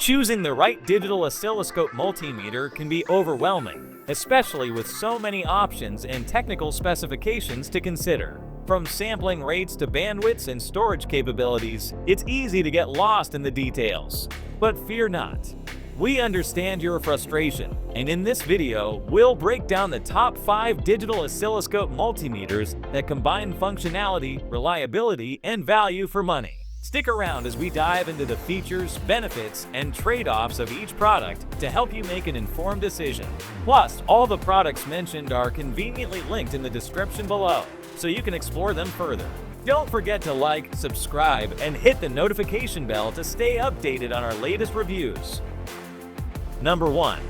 Choosing the right digital oscilloscope multimeter can be overwhelming, especially with so many options and technical specifications to consider. From sampling rates to bandwidths and storage capabilities, it's easy to get lost in the details. But fear not. We understand your frustration, and in this video, we'll break down the top 5 digital oscilloscope multimeters that combine functionality, reliability, and value for money. Stick around as we dive into the features, benefits, and trade-offs of each product to help you make an informed decision. Plus, all the products mentioned are conveniently linked in the description below, so you can explore them further. Don't forget to like, subscribe, and hit the notification bell to stay updated on our latest reviews. Number 1.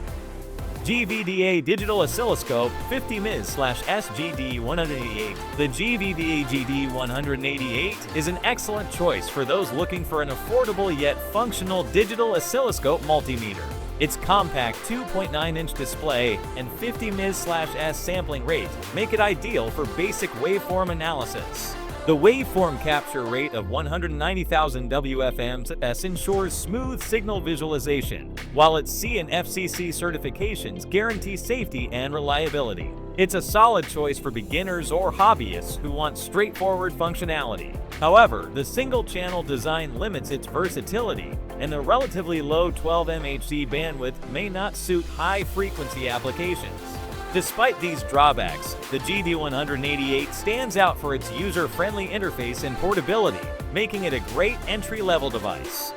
GVDA Digital Oscilloscope 50 ms/SGD188. The GVDA GD188 is an excellent choice for those looking for an affordable yet functional digital oscilloscope multimeter. Its compact 2.9-inch display and 50 ms/s sampling rate make it ideal for basic waveform analysis. The waveform capture rate of 190,000 WFMs ensures smooth signal visualization, while its C and FCC certifications guarantee safety and reliability. It's a solid choice for beginners or hobbyists who want straightforward functionality. However, the single-channel design limits its versatility, and the relatively low 12 MHz bandwidth may not suit high-frequency applications. Despite these drawbacks, the GD188 stands out for its user-friendly interface and portability, making it a great entry-level device.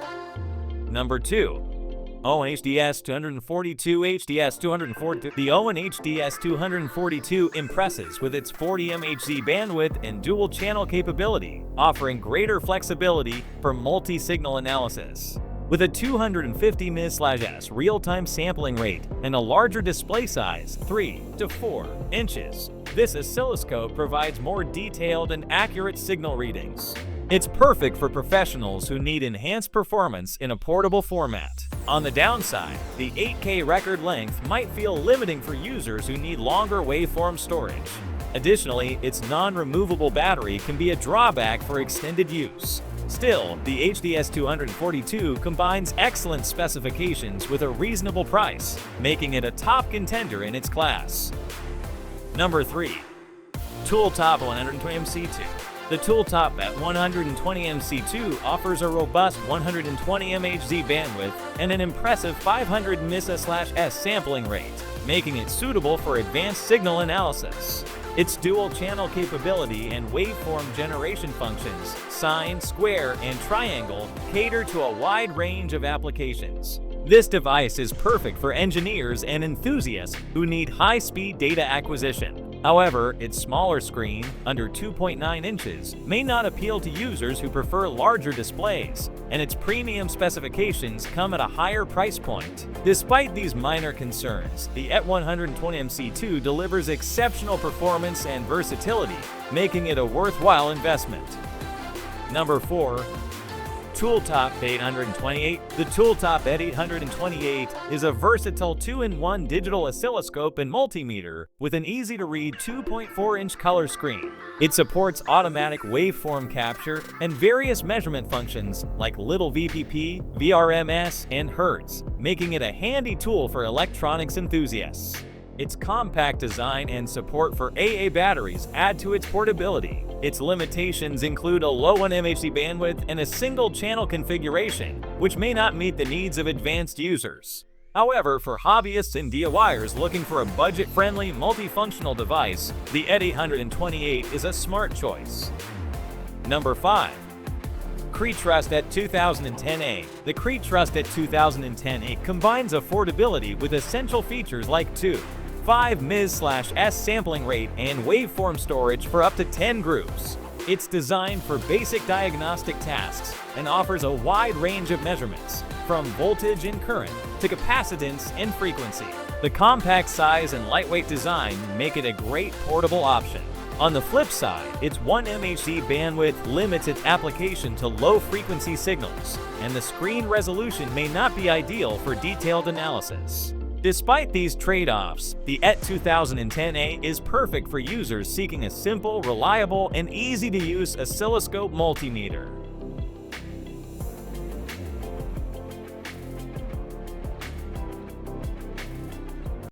Number 2. OWON HDS242 HDS242. The OWON HDS242 impresses with its 40 MHz bandwidth and dual-channel capability, offering greater flexibility for multi-signal analysis. With a 250 ms/s real-time sampling rate and a larger display size, 3 to 4 inches, this oscilloscope provides more detailed and accurate signal readings. It's perfect for professionals who need enhanced performance in a portable format. On the downside, the 8K record length might feel limiting for users who need longer waveform storage. Additionally, its non-removable battery can be a drawback for extended use. Still, the HDS242 combines excellent specifications with a reasonable price, making it a top contender in its class. Number 3. TOOLTOP 120MC2. The TOOLTOP at 120MC2 offers a robust 120 MHz bandwidth and an impressive 500 ms/s sampling rate, making it suitable for advanced signal analysis. Its dual-channel capability and waveform generation functions, sine, square, and triangle, cater to a wide range of applications. This device is perfect for engineers and enthusiasts who need high-speed data acquisition. However, its smaller screen, under 2.9 inches, may not appeal to users who prefer larger displays, and its premium specifications come at a higher price point. Despite these minor concerns, the ET120MC2 delivers exceptional performance and versatility, making it a worthwhile investment. Number 4. TOOLTOP 828. The TOOLTOP 828 is a versatile 2-in-1 digital oscilloscope and multimeter with an easy-to-read 2.4-inch color screen. It supports automatic waveform capture and various measurement functions like little VPP, VRMS, and Hertz, making it a handy tool for electronics enthusiasts. Its compact design and support for AA batteries add to its portability. Its limitations include a low 1 MHz bandwidth and a single-channel configuration, which may not meet the needs of advanced users. However, for hobbyists and DIYers looking for a budget-friendly, multifunctional device, the ET828 is a smart choice. Number 5. Creetrust at 2010A. The Creetrust at 2010A combines affordability with essential features like 5 ms/s sampling rate and waveform storage for up to 10 groups. It's designed for basic diagnostic tasks and offers a wide range of measurements, from voltage and current to capacitance and frequency. The compact size and lightweight design make it a great portable option. On the flip side, its 1 MHz bandwidth limits its application to low-frequency signals, and the screen resolution may not be ideal for detailed analysis. Despite these trade-offs, the ET2010A is perfect for users seeking a simple, reliable, and easy-to-use oscilloscope multimeter.